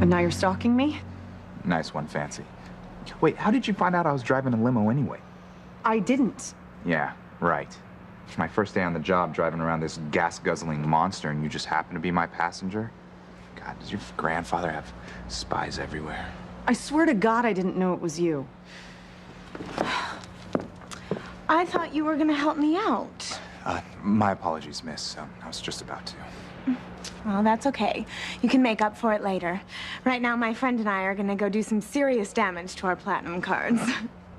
And now you're stalking me? Nice one, Fancy. Wait, how did you find out I was driving a limo anyway? I didn't. Yeah, right. It's my first day on the job driving around this gas-guzzling monster, and you just happen to be my passenger? God, does your grandfather have spies everywhere? I swear to God I didn't know it was you. I thought you were gonna help me out. My apologies, miss. I was just about to. Well, that's okay. You can make up for it later. Right now, my friend and I are gonna go do some serious damage to our platinum cards.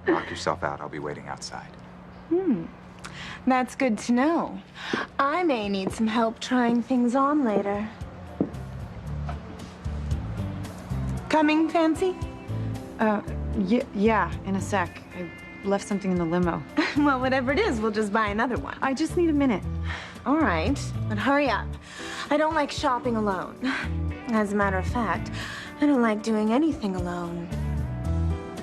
Knock yourself out. I'll be waiting outside. That's good to know. I may need some help trying things on later. Coming, Fancy? Yeah, in a sec. I left something in the limo. Well, whatever it is, we'll just buy another one. I just need a minute. All right, but hurry up. I don't like shopping alone. As a matter of fact, I don't like doing anything alone.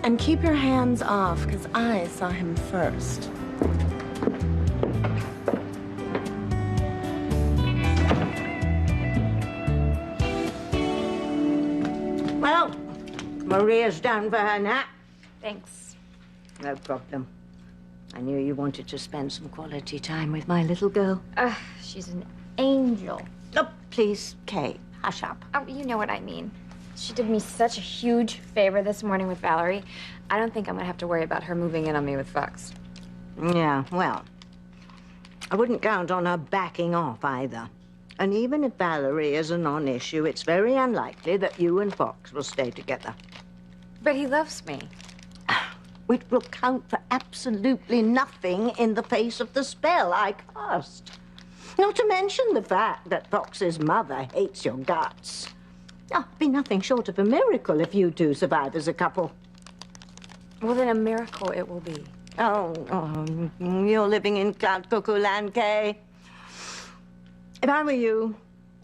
And keep your hands off, because I saw him first. Well, Maria's down for her nap. Thanks. No problem. I knew you wanted to spend some quality time with my little girl. She's an angel. Oh, please, Kay, hush up. Oh, you know what I mean. She did me such a huge favor this morning with Valerie. I don't think I'm gonna have to worry about her moving in on me with Fox. Yeah, well, I wouldn't count on her backing off either. And even if Valerie is a non-issue, it's very unlikely that you and Fox will stay together. But he loves me. Which will count for absolutely nothing in the face of the spell I cast. Not to mention the fact that Fox's mother hates your guts. It'd be nothing short of a miracle if you two survive as a couple. Well, then a miracle it will be. Oh, you're living in cloud cuckoo land, Kay. If I were you,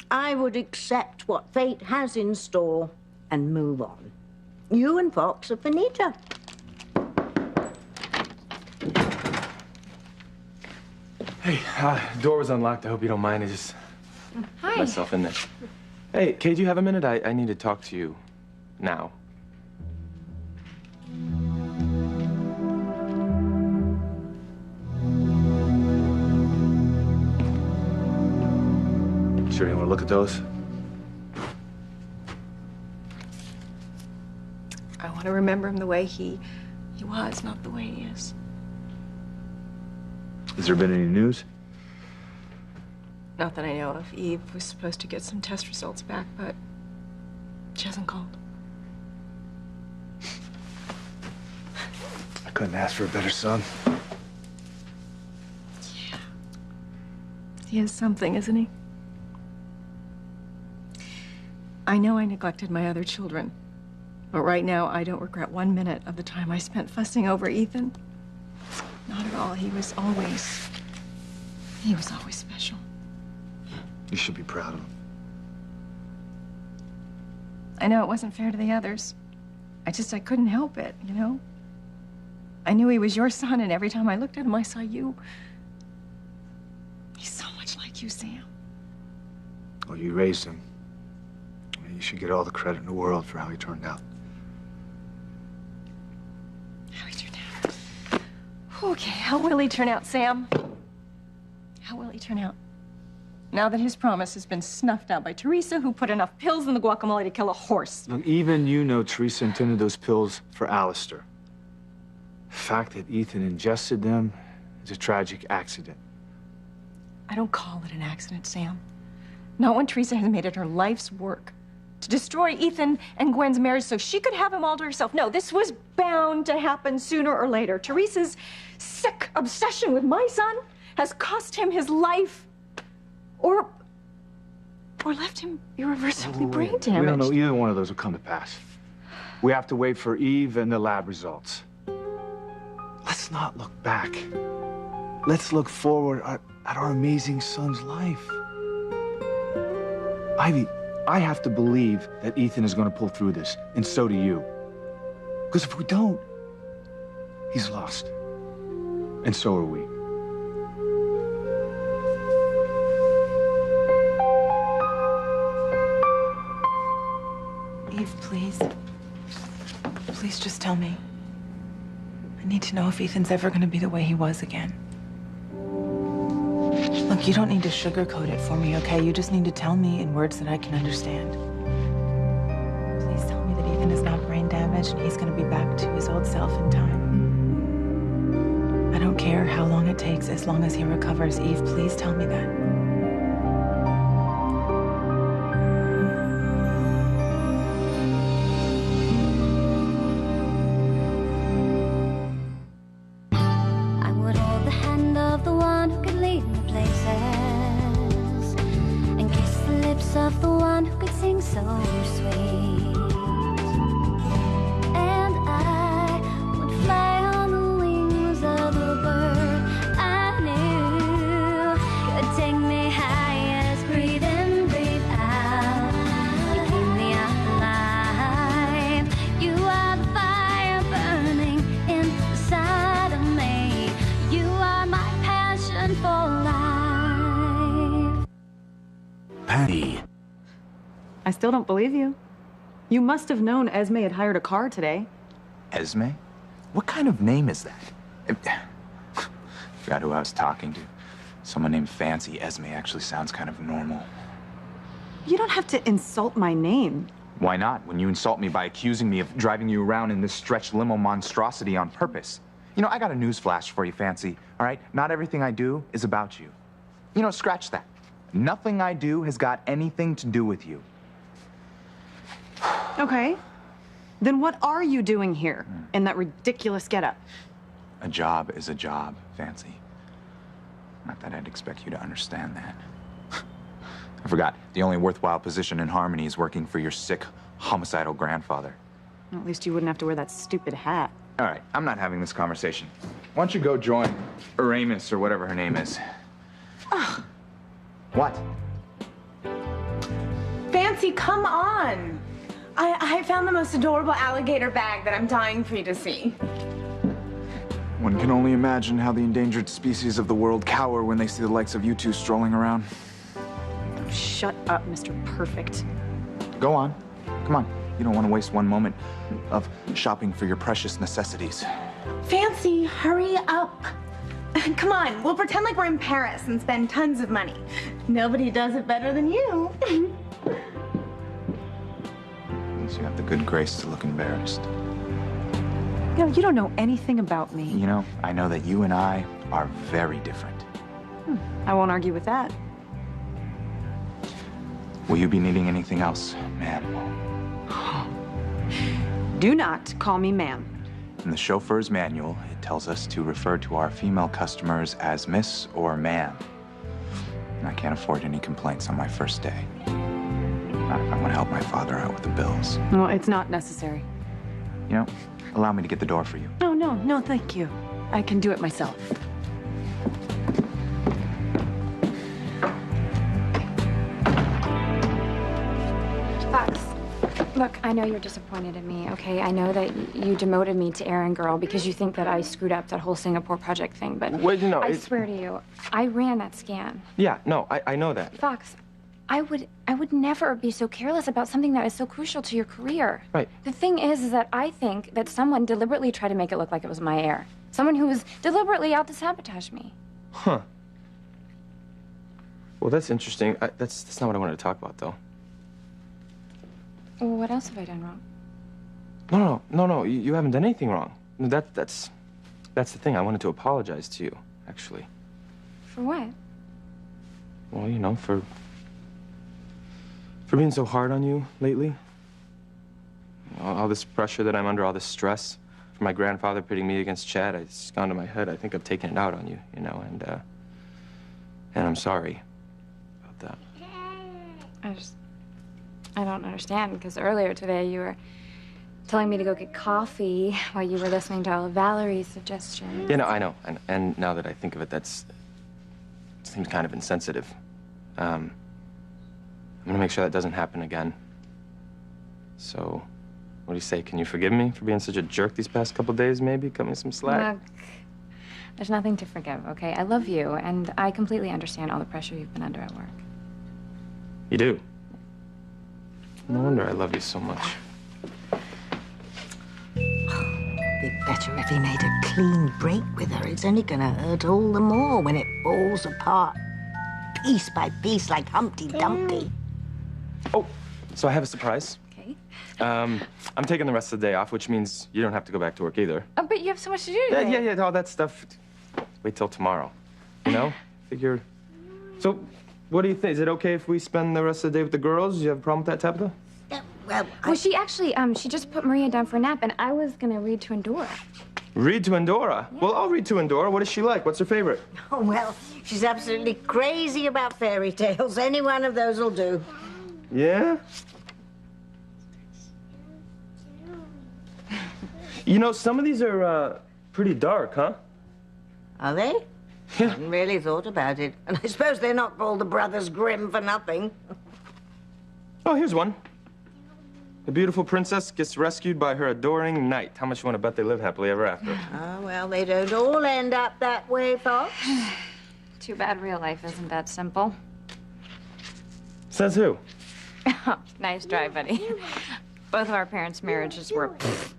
I would accept what fate has in store and move on. You and Fox are finita. Hey, door was unlocked. I hope you don't mind. I just Hi. put myself in there. Hey, Kay, do you have a minute? I need to talk to you now. Sure you want to look at those? I want to remember him the way he was, not the way he is. Has there been any news? Not that I know of. Eve was supposed to get some test results back, but she hasn't called. I couldn't ask for a better son. Yeah. He is something, isn't he? I know I neglected my other children, but right now I don't regret 1 minute of the time I spent fussing over Ethan. Not at all. He was always special. You should be proud of him. I know it wasn't fair to the others. I couldn't help it, you know? I knew he was your son, and every time I looked at him, I saw you. He's so much like you, Sam. Well, you raised him. You should get all the credit in the world for how he turned out. How he turned out. Okay, how will he turn out, Sam? How will he turn out? Now that his promise has been snuffed out by Teresa, who put enough pills in the guacamole to kill a horse. Look, even you know Teresa intended those pills for Alistair. The fact that Ethan ingested them is a tragic accident. I don't call it an accident, Sam. Not when Teresa has made it her life's work to destroy Ethan and Gwen's marriage so she could have him all to herself. No, this was bound to happen sooner or later. Teresa's sick obsession with my son has cost him his life or left him irreversibly brain damaged. We don't know either one of those will come to pass. We have to wait for Eve and the lab results. Let's not look back. Let's look forward at our amazing son's life. Ivy, I have to believe that Ethan is going to pull through this, and so do you. Because if we don't, he's lost. And so are we. Eve, please? Please just tell me. I need to know if Ethan's ever going to be the way he was again. Look, you don't need to sugarcoat it for me, okay? You just need to tell me in words that I can understand. Please tell me that Ethan is not brain damaged and he's going to be back to his old self in time. I don't care how long it takes as long as he recovers. Eve, please tell me that. I would hold the hand of the one who could lead me places and kiss the lips of the one who could sing so sweet. And I would fly on the wings of a bird I knew could take me high as breathe in, breathe out. You keep me alive. You are the fire burning inside of me. You are my passion for life. Patty. I still don't believe you. You must have known Esme had hired a car today. Esme? What kind of name is that? Forgot who I was talking to. Someone named Fancy. Esme actually sounds kind of normal. You don't have to insult my name. Why not, when you insult me by accusing me of driving you around in this stretch limo monstrosity on purpose? You know, I got a news flash for you, Fancy, all right? Not everything I do is about you. You know, scratch that. Nothing I do has got anything to do with you. Okay. Then what are you doing here in that ridiculous getup? A job is a job, Fancy. Not that I'd expect you to understand that. I forgot, the only worthwhile position in Harmony is working for your sick, homicidal grandfather. At least you wouldn't have to wear that stupid hat. All right, I'm not having this conversation. Why don't you go join Aramis or whatever her name is? Ugh. What? Fancy, come on. I found the most adorable alligator bag that I'm dying for you to see. One can only imagine how the endangered species of the world cower when they see the likes of you two strolling around. Shut up, Mr. Perfect. Go on. Come on. You don't want to waste one moment of shopping for your precious necessities. Fancy, hurry up. Come on, we'll pretend like we're in Paris and spend tons of money. Nobody does it better than you. At least you have the good grace to look embarrassed. You know, you don't know anything about me. You know, I know that you and I are very different. I won't argue with that. Will you be needing anything else, ma'am? Do not call me ma'am. In the chauffeur's manual, it tells us to refer to our female customers as Miss or Ma'am. And I can't afford any complaints on my first day. Not if I want to help my father out with the bills. Well, it's not necessary. You know, allow me to get the door for you. No, thank you. I can do it myself. Fox, look, I know you're disappointed in me, okay? I know that you demoted me to errand girl because you think that I screwed up that whole Singapore project thing, but Wait, no, I swear to you, I ran that scan. Yeah, no, I know that. Fox, I would never be so careless about something that is so crucial to your career. Right. The thing is that I think that someone deliberately tried to make it look like it was my error. Someone who was deliberately out to sabotage me. Huh. Well, that's interesting. That's not what I wanted to talk about, though. Well, what else have I done wrong? No. You haven't done anything wrong. No, that's the thing. I wanted to apologize to you, actually. For what? Well, you know, for being so hard on you lately. All this pressure that I'm under, all this stress from my grandfather pitting me against Chad, it's gone to my head. I think I've taken it out on you, you know, and I'm sorry about that. I don't understand, because earlier today you were telling me to go get coffee while you were listening to all of Valerie's suggestions. Yeah, no, I know. And now that I think of it, it seems kind of insensitive. I'm gonna make sure that doesn't happen again. So, what do you say? Can you forgive me for being such a jerk these past couple days, maybe? Cut me some slack? Look, there's nothing to forgive, okay? I love you, and I completely understand all the pressure you've been under at work. You do? No wonder I love you so much. be better if he made a clean break with her. It's only gonna hurt all the more when it falls apart, piece by piece, like Humpty Dumpty. Oh, so I have a surprise. Okay. I'm taking the rest of the day off, which means you don't have to go back to work either. Oh, but you have so much to do Yeah, today. yeah, all that stuff. Wait till tomorrow. You know? Figure. So, what do you think? Is it okay if we spend the rest of the day with the girls? Do you have a problem with that, Tabitha? Well, she actually, she just put Maria down for a nap, and I was gonna read to Endora. Read to Endora? Yeah. Well, I'll read to Endora. What is she like? What's her favorite? Oh, well, she's absolutely crazy about fairy tales. Any one of those will do. Yeah? You know, some of these are pretty dark, huh? Are they? Yeah. I hadn't really thought about it. And I suppose they're not called the Brothers Grimm for nothing. Oh, here's one. A beautiful princess gets rescued by her adoring knight. How much you want to bet they live happily ever after? Oh, well, they don't all end up that way, Fox. Too bad real life isn't that simple. Says who? Nice try, buddy. Both of our parents' marriages were...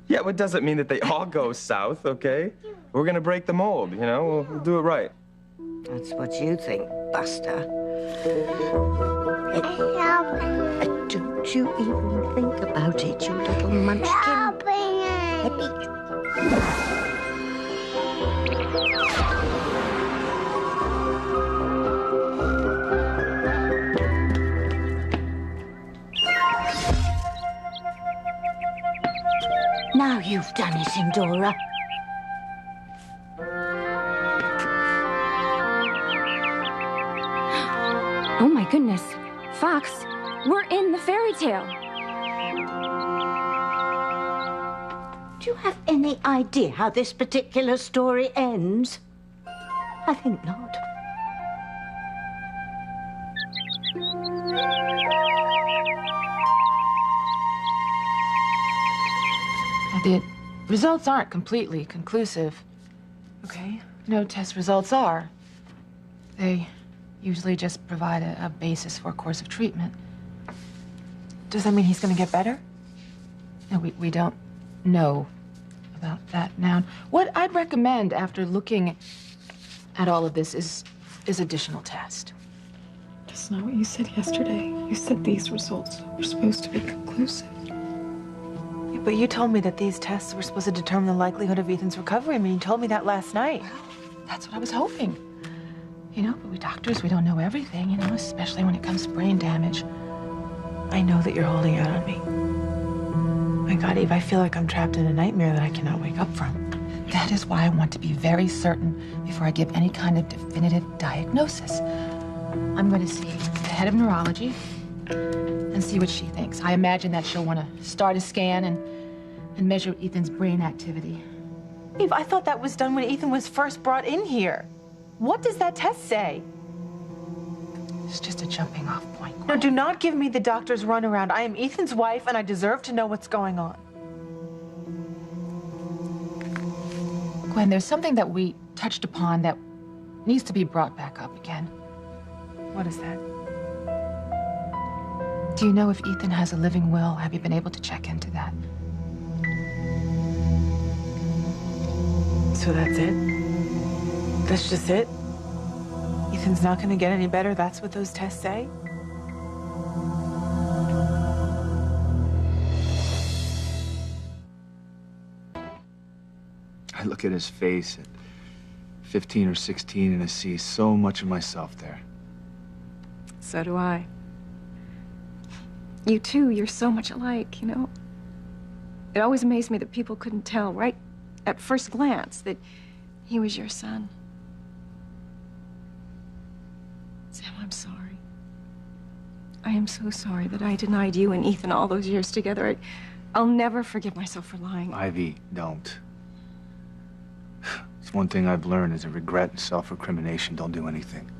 Yeah, but doesn't mean that they all go south, okay? We're gonna break the mold, you know? We'll do it right. That's what you think, Buster. Don't you even think about it, you little munchkin. Now you've done it, Endora. Oh, my goodness. Fox, we're in the fairy tale. Do you have any idea how this particular story ends? I think not. The results aren't completely conclusive. Okay? No test results are. They usually just provide a basis for a course of treatment. Does that mean he's going to get better? No, we don't know about that now. What I'd recommend after looking at all of this is additional test. That's not what you said yesterday. You said these results were supposed to be conclusive. Yeah, but you told me that these tests were supposed to determine the likelihood of Ethan's recovery. I mean, you told me that last night. That's what I was hoping. You know, but we doctors, we don't know everything, you know, especially when it comes to brain damage. I know that you're holding out on me. My God, Eve, I feel like I'm trapped in a nightmare that I cannot wake up from. That is why I want to be very certain before I give any kind of definitive diagnosis. I'm going to see the head of neurology and see what she thinks. I imagine that she'll want to start a scan and measure Ethan's brain activity. Eve, I thought that was done when Ethan was first brought in here. What does that test say? It's just a jumping off point. Now, do not give me the doctor's runaround. I am Ethan's wife, and I deserve to know what's going on. Gwen, there's something that we touched upon that needs to be brought back up again. What is that? Do you know if Ethan has a living will? Have you been able to check into that? So that's it? That's just it? Ethan's not going to get any better? That's what those tests say? I look at his face at 15 or 16 and I see so much of myself there. So do I. You too, you're so much alike, you know? It always amazed me that people couldn't tell right at first glance that he was your son. Sam, I'm sorry. I am so sorry that I denied you and Ethan all those years together. I'll never forgive myself for lying. Ivy, don't. It's one thing I've learned is that regret and self-recrimination don't do anything.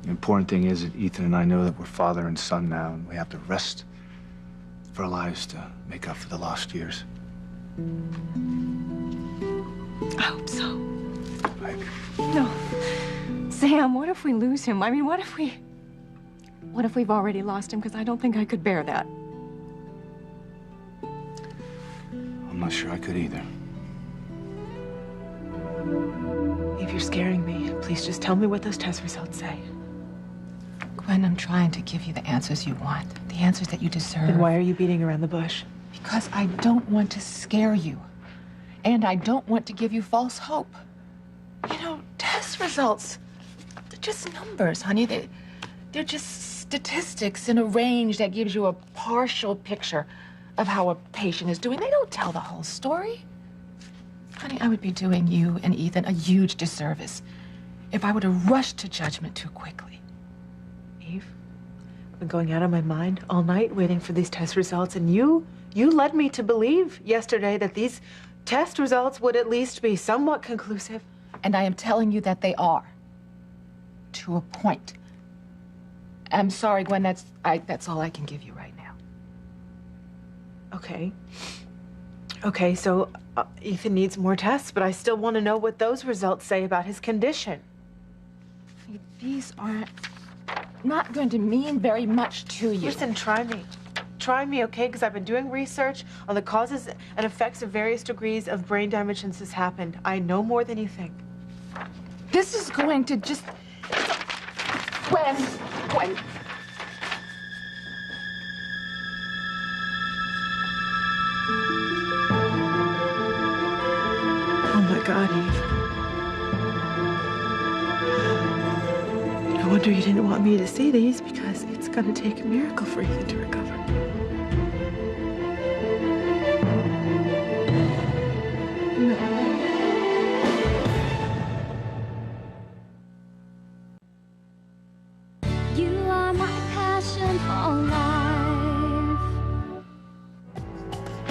The important thing is that Ethan and I know that we're father and son now, and we have the rest of our lives to make up for the lost years. I hope so. Ivy. No. Sam, what if we lose him? I mean, what if we've already lost him? Because I don't think I could bear that. I'm not sure I could either. Eve, you're scaring me. Please just tell me what those test results say. Gwen, I'm trying to give you the answers you want, the answers that you deserve. Then why are you beating around the bush? Because I don't want to scare you. And I don't want to give you false hope. You know, test results, they're just numbers, honey. They're just statistics in a range that gives you a partial picture of how a patient is doing. They don't tell the whole story. Honey, I would be doing you and Ethan a huge disservice if I were to rush to judgment too quickly. Eve, I've been going out of my mind all night waiting for these test results, and you led me to believe yesterday that these test results would at least be somewhat conclusive. And I am telling you that they are. To a point. I'm sorry, Gwen, that's all I can give you right now. Okay. Okay, so Ethan needs more tests, but I still want to know what those results say about his condition. These are not going to mean very much to you. Listen, try me. Try me, okay? Because I've been doing research on the causes and effects of various degrees of brain damage since this happened. I know more than you think. This is going to just... Gwen. Oh my God, Eve. No wonder you didn't want me to see these, because it's gonna take a miracle for Ethan to recover. You are my passion for life.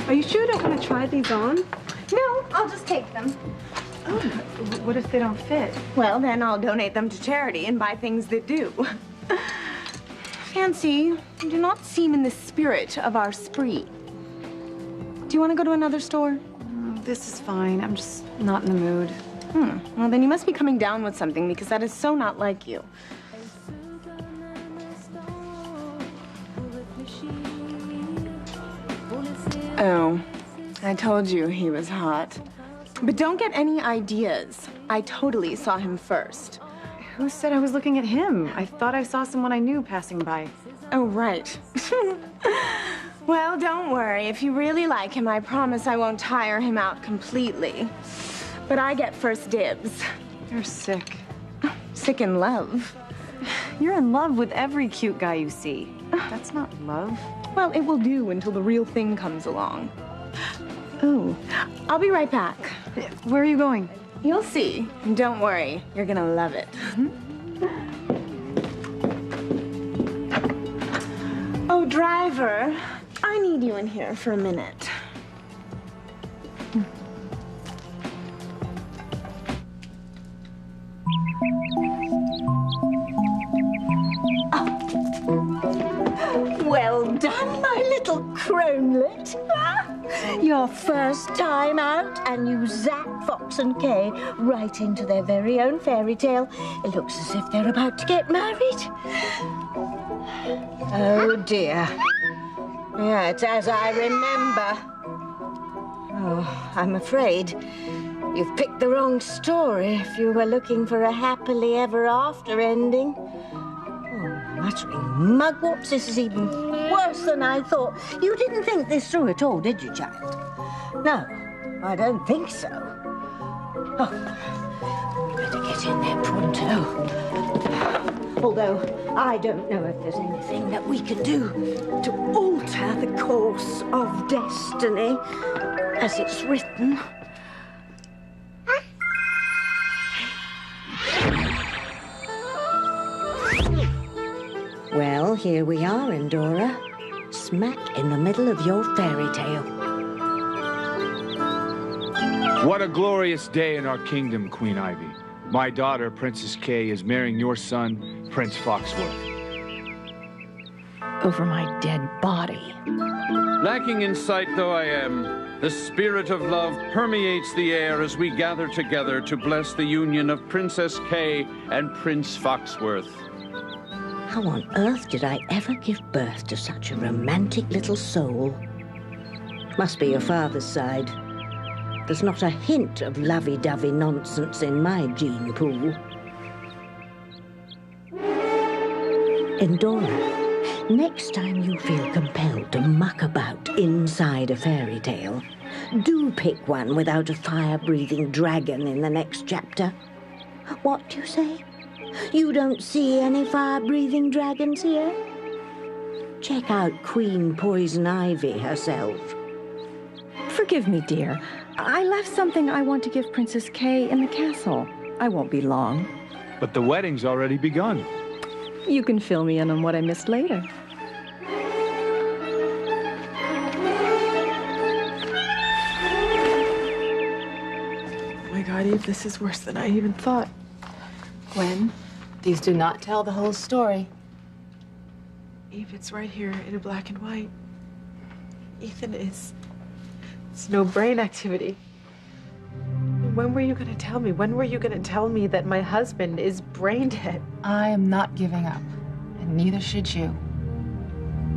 Are you sure you don't want to try these on? No, I'll just take them. Oh, what if they don't fit? Well, then I'll donate them to charity and buy things that do. Fancy, you do not seem in the spirit of our spree. Do you want to go to another store? This is fine. I'm just not in the mood. Well, then you must be coming down with something, because that is so not like you. Oh, I told you he was hot. But don't get any ideas. I totally saw him first. Who said I was looking at him? I thought I saw someone I knew passing by. Oh, right. Well, don't worry. If you really like him, I promise I won't tire him out completely. But I get first dibs. You're sick. Sick in love. You're in love with every cute guy you see. That's not love. Well, it will do until the real thing comes along. Oh, I'll be right back. Where are you going? You'll see. Don't worry. You're gonna love it. Oh, driver, I need you in here for a minute. Well done, my little cronelet. Your first time out, and you zap Fox and Kay right into their very own fairy tale. It looks as if they're about to get married. Oh, dear. Yeah, it's as I remember. Oh, I'm afraid you've picked the wrong story if you were looking for a happily ever after ending. Muttering mugwort, this is even worse than I thought. You didn't think this through at all, did you, child? No, I don't think so. Oh, better get in there pronto. Although, I don't know if there's anything that we can do to alter the course of destiny as it's written. Well, here we are, Endora. Smack in the middle of your fairy tale. What a glorious day in our kingdom, Queen Ivy. My daughter, Princess Kay, is marrying your son, Prince Foxworth. Over my dead body. Lacking in sight though I am, the spirit of love permeates the air as we gather together to bless the union of Princess Kay and Prince Foxworth. How on earth did I ever give birth to such a romantic little soul? Must be your father's side. There's not a hint of lovey-dovey nonsense in my gene pool. Endora, next time you feel compelled to muck about inside a fairy tale, do pick one without a fire-breathing dragon in the next chapter. What do you say? You don't see any fire-breathing dragons here? Check out Queen Poison Ivy herself. Forgive me, dear. I left something I want to give Princess Kay in the castle. I won't be long. But the wedding's already begun. You can fill me in on what I missed later. Oh my God, Eve, this is worse than I even thought. Gwen, these do not tell the whole story. Eve, it's right here in black and white. Ethan is... It's no brain activity. When were you going to tell me? When were you going to tell me that my husband is brain dead? I am not giving up, and neither should you.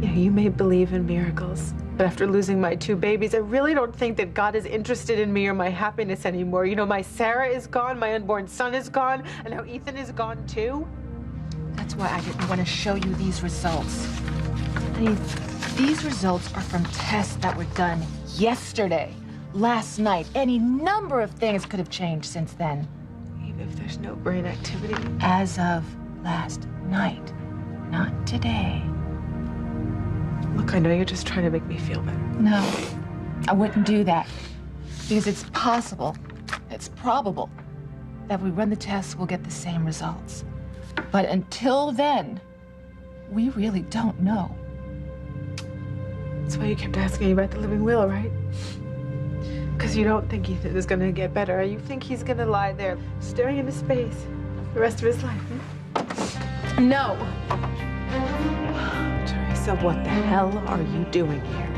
Yeah, you may believe in miracles, but after losing my 2 babies, I really don't think that God is interested in me or my happiness anymore. You know, my Sarah is gone, my unborn son is gone, and now Ethan is gone too. That's why I didn't want to show you these results. I mean, these results are from tests that were done yesterday, last night. Any number of things could have changed since then. Even if there's no brain activity. As of last night, not today. Look, I know you're just trying to make me feel better. No, I wouldn't do that. Because it's possible, it's probable, that we run the tests, we'll get the same results. But until then, we really don't know. That's why you kept asking me about the living will, right? Because you don't think Ethan is going to get better. You think he's going to lie there staring into space the rest of his life. Hmm? No. Teresa, what the hell are you doing here?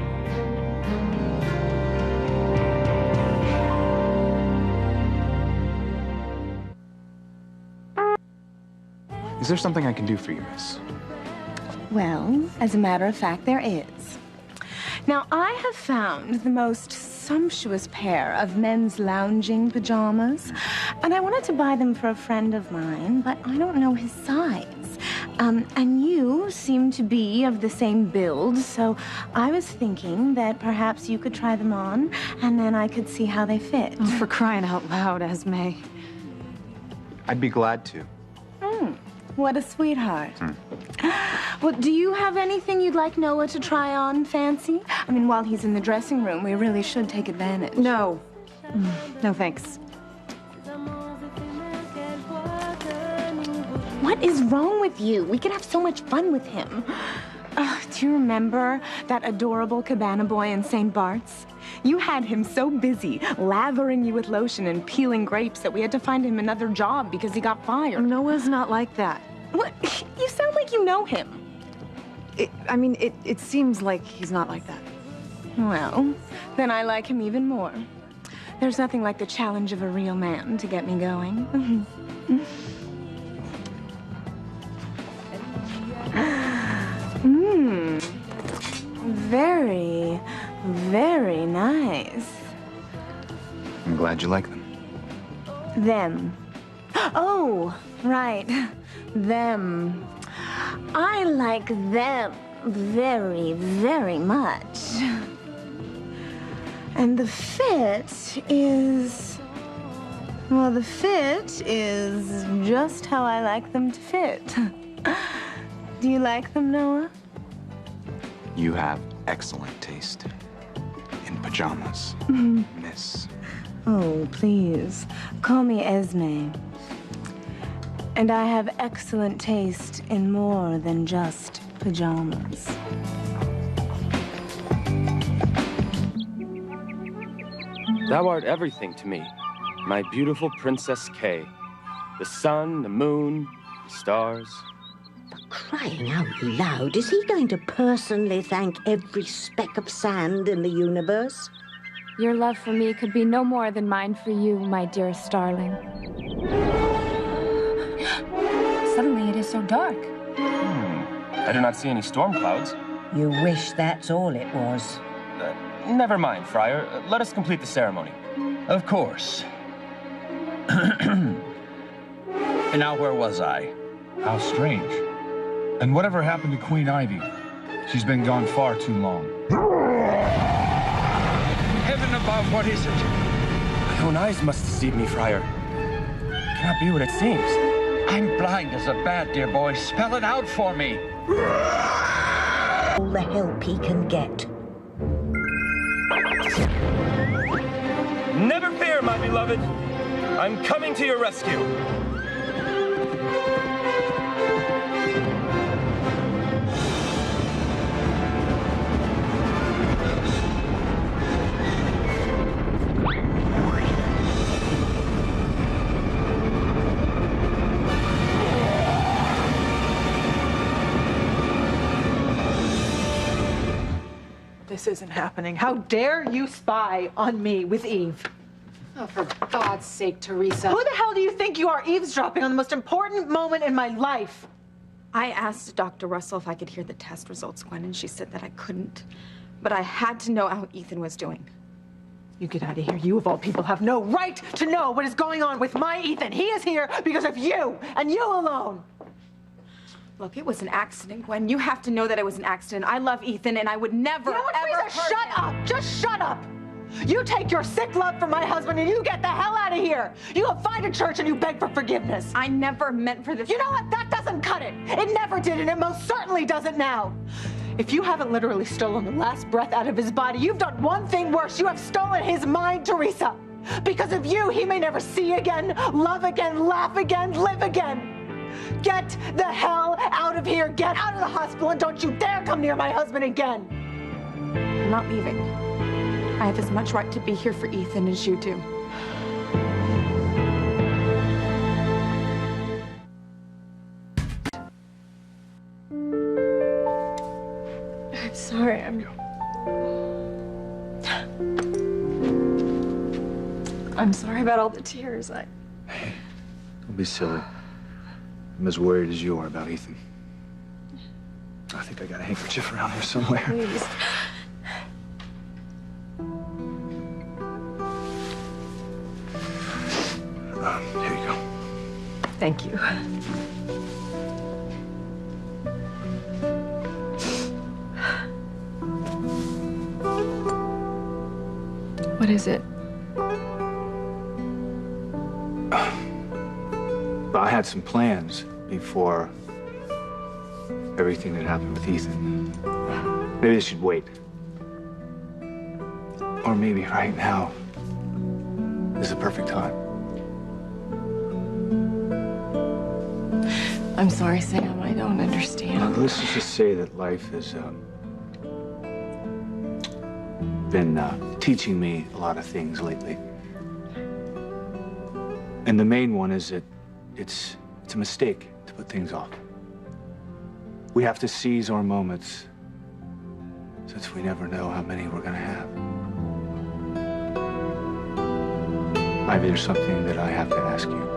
Is there something I can do for you, miss? Well, as a matter of fact, there is. Now, I have found the most sumptuous pair of men's lounging pajamas, and I wanted to buy them for a friend of mine, but I don't know his size. And you seem to be of the same build, so I was thinking that perhaps you could try them on, and then I could see how they fit. Oh, for crying out loud, Esme. I'd be glad to. What a sweetheart. Well, do you have anything you'd like Noah to try on, Fancy? I mean, while he's in the dressing room, we really should take advantage. No. No, thanks. What is wrong with you? We could have so much fun with him. Do you remember that adorable cabana boy in St. Bart's? You had him so busy lathering you with lotion and peeling grapes that we had to find him another job because he got fired. Noah's not like that. What? You sound like you know him. It seems like he's not like that. Well, then I like him even more. There's nothing like the challenge of a real man to get me going. Very, very nice. I'm glad you like them. Them. Oh, right. Them. I like them very, very much. And the fit is... Well, the fit is just how I like them to fit. Do you like them, Noah? You have excellent taste in pajamas, miss. Oh, please. Call me Esme. And I have excellent taste in more than just pajamas. Thou art everything to me, my beautiful Princess Kay. The sun, the moon, the stars. Crying out loud, is he going to personally thank every speck of sand in the universe? Your love for me could be no more than mine for you, my dearest darling. Suddenly it is so dark. I do not see any storm clouds. You wish that's all it was. Never mind, Friar. Let us complete the ceremony. Of course. And now where was I? How strange. And whatever happened to Queen Ivy? She's been gone far too long. Heaven above, what is it? My own eyes must deceive me, Friar. It cannot be what it seems. I'm blind as a bat, dear boy. Spell it out for me. All the help he can get. Never fear, my beloved. I'm coming to your rescue. This isn't happening. How dare you spy on me with Eve? Oh, for God's sake, Teresa. Who the hell do you think you are eavesdropping on the most important moment in my life? I asked Dr. Russell if I could hear the test results, Gwen, and she said that I couldn't. But I had to know how Ethan was doing. You get out of here. You, of all people, have no right to know what is going on with my Ethan. He is here because of you, and you alone. Look, it was an accident, Gwen. You have to know that it was an accident. I love Ethan, and I would never, You know what, ever Teresa? Shut up! Just shut up! You take your sick love for my husband and you get the hell out of here! You go find a church and you beg for forgiveness. I never meant for this. You know what? That doesn't cut it. It never did, and it most certainly doesn't now. If you haven't literally stolen the last breath out of his body, you've done one thing worse. You have stolen his mind, Teresa. Because of you, he may never see again, love again, laugh again, live again. Get the hell out of here. Get out of the hospital, and don't you dare come near my husband again. I'm not leaving. I have as much right to be here for Ethan as you do. I'm sorry. I'm sorry about all the tears. Don't be silly. I'm as worried as you are about Ethan. I think I got a handkerchief around here somewhere. Please. Here you go. Thank you. What is it? I had some plans before everything that happened with Ethan. Maybe they should wait. Or maybe right now is the perfect time. I'm sorry, Sam. I don't understand. Let's just say that life has been teaching me a lot of things lately. And the main one is that it's a mistake to put things off. We have to seize our moments, since we never know how many we're gonna have. Ivy, there's something that I have to ask you.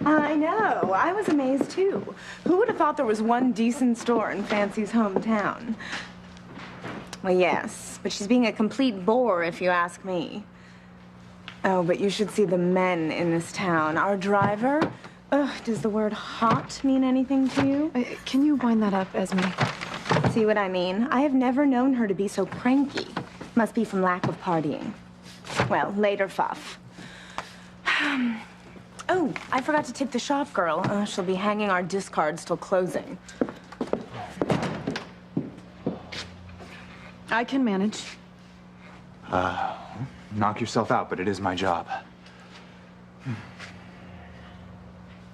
I know. I was amazed, too. Who would have thought there was one decent store in Fancy's hometown? Well, yes, but she's being a complete bore, if you ask me. Oh, but you should see the men in this town. Our driver, does the word hot mean anything to you? Can you wind that up, Esme? See what I mean? I have never known her to be so cranky. Must be from lack of partying. Well, later, Fuff. Oh, I forgot to tip the shop girl. She'll be hanging our discards till closing. I can manage. Knock yourself out, but it is my job.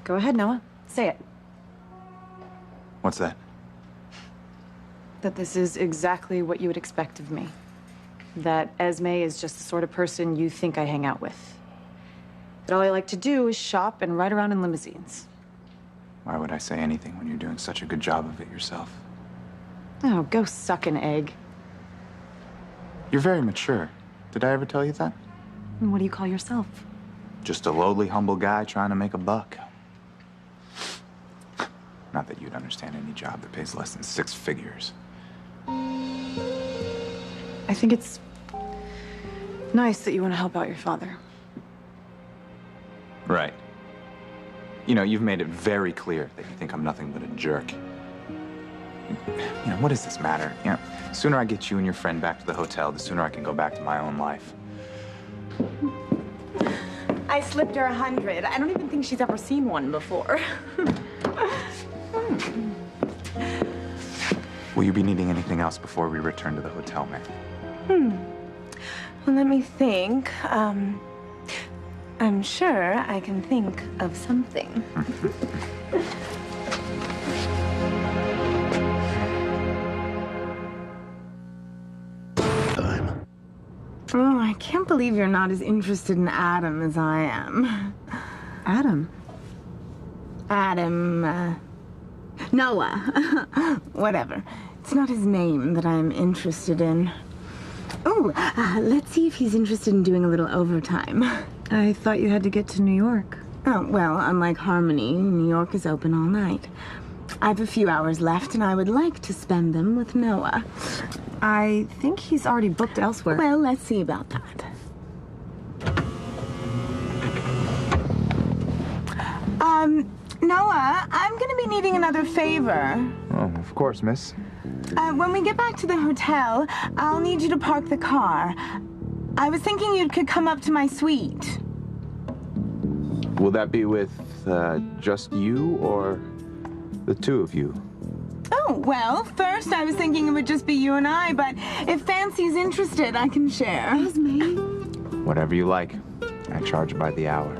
Go ahead, Noah. Say it. What's that? That this is exactly what you would expect of me. That Esme is just the sort of person you think I hang out with. That all I like to do is shop and ride around in limousines. Why would I say anything when you're doing such a good job of it yourself? Oh, go suck an egg. You're very mature. Did I ever tell you that? And what do you call yourself? Just a lowly, humble guy trying to make a buck. Not that you'd understand any job that pays less than 6 figures. I think it's nice that you want to help out your father. Right. You know, you've made it very clear that you think I'm nothing but a jerk. You know, what does this matter? You know, the sooner I get you and your friend back to the hotel, the sooner I can go back to my own life. I slipped her 100. I don't even think she's ever seen one before. Will you be needing anything else before we return to the hotel, May? Well, let me think. I'm sure I can think of something. Oh, I can't believe you're not as interested in Adam as I am. Adam? Adam, Noah. Whatever. It's not his name that I'm interested in. Oh, let's see if he's interested in doing a little overtime. I thought you had to get to New York. Oh, well, unlike Harmony, New York is open all night. I have a few hours left, and I would like to spend them with Noah. I think he's already booked elsewhere. Well, let's see about that. Noah, I'm gonna be needing another favor. Oh, of course, miss. When we get back to the hotel, I'll need you to park the car. I was thinking you could come up to my suite. Will that be with just you or the two of you? Oh, well, first I was thinking it would just be you and I, but if Fancy's interested, I can share. Me? Whatever you like. I charge by the hour.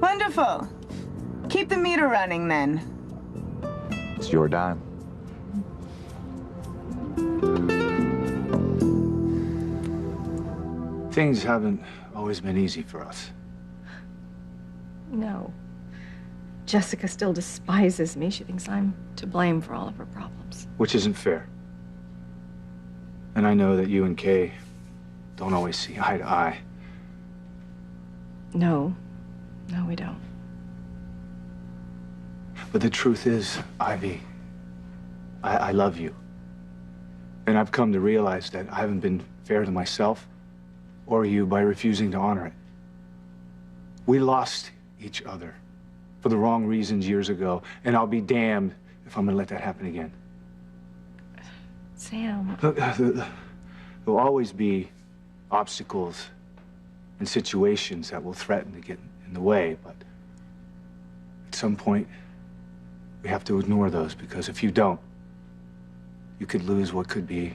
Wonderful. Keep the meter running, then. It's your dime. Things haven't always been easy for us. No. Jessica still despises me. She thinks I'm to blame for all of her problems. Which isn't fair. And I know that you and Kay don't always see eye to eye. No. No, we don't. But the truth is, Ivy, I love you. And I've come to realize that I haven't been fair to myself or you by refusing to honor it. We lost each other for the wrong reasons years ago, and I'll be damned if I'm gonna let that happen again. Sam. Look, there'll always be obstacles and situations that will threaten to get in the way, but at some point, we have to ignore those, because if you don't, you could lose what could be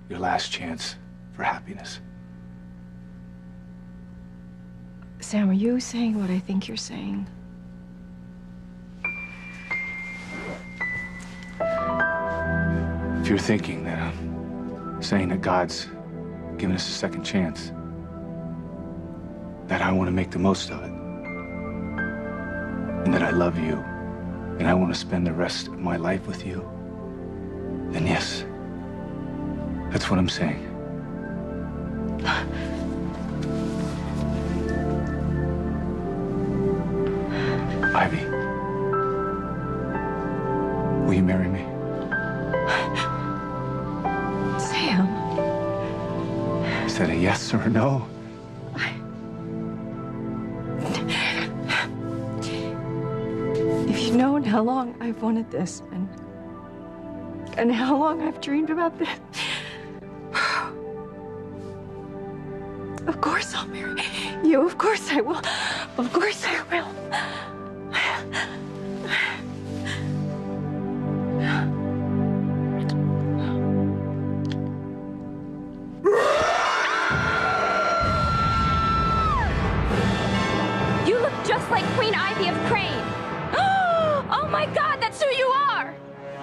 your last chance for happiness. Sam, are you saying what I think you're saying? If you're thinking that I'm saying that God's given us a second chance, that I want to make the most of it, and that I love you, and I want to spend the rest of my life with you, then yes, that's what I'm saying. Ivy, will you marry me? Sam. Is that a yes or a no? If you'd known how long I've wanted this and how long I've dreamed about this. Of course I'll marry you. Of course I will. Of course I will. You look just like Queen Ivy of Crane. Oh my God, that's who you are!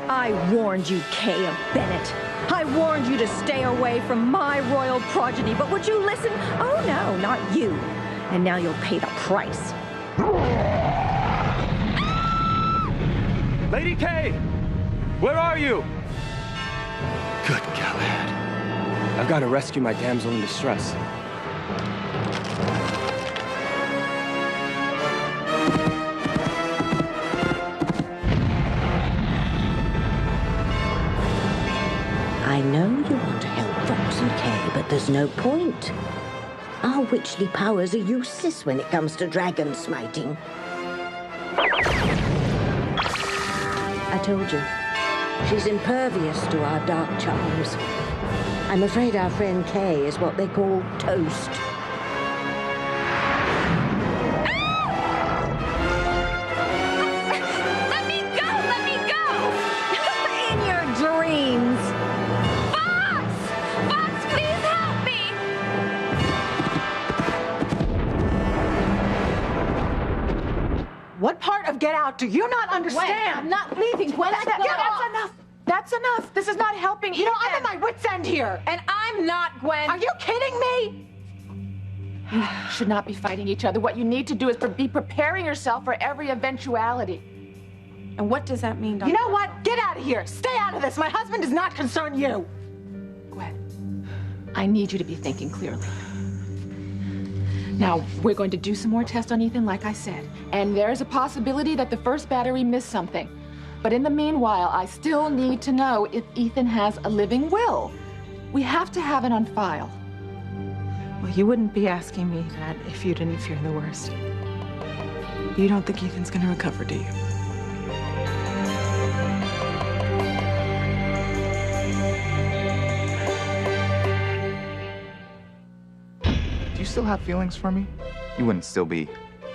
I warned you, Kay of Bennett. I warned you to stay away from my royal progeny, but would you listen? Oh no, not you. And now you'll pay the price. Lady Kay! Where are you? Good Galahad. I've got to rescue my damsel in distress. I know you want to help Fox and Kay. There's no point. Our witchly powers are useless when it comes to dragon smiting. I told you, she's impervious to our dark charms. I'm afraid our friend Kay is what they call toast. Let me go! Let me go! In your dreams. Fox! Fox, please help me! What part of Get Out do you not understand? Gwen, I'm not leaving. Gwen, That's enough. That's enough. This is not helping. You know, I'm at my wit's end here. And I'm not, Gwen. Are you kidding me? You should not be fighting each other. What you need to do is be preparing yourself for every eventuality. And what does that mean, Dr.? You know what? Get out of here. Stay out of this. My husband does not concern you. Gwen, I need you to be thinking clearly. Now, we're going to do some more tests on Ethan, like I said. And there's a possibility that the first battery missed something. But in the meanwhile, I still need to know if Ethan has a living will. We have to have it on file. Well, you wouldn't be asking me that if you didn't fear the worst. You don't think Ethan's gonna recover, do you? Do you still have feelings for me? You wouldn't still be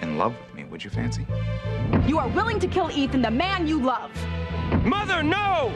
in love with me, would you, Fancy? You are willing to kill Ethan, the man you love. Mother, no!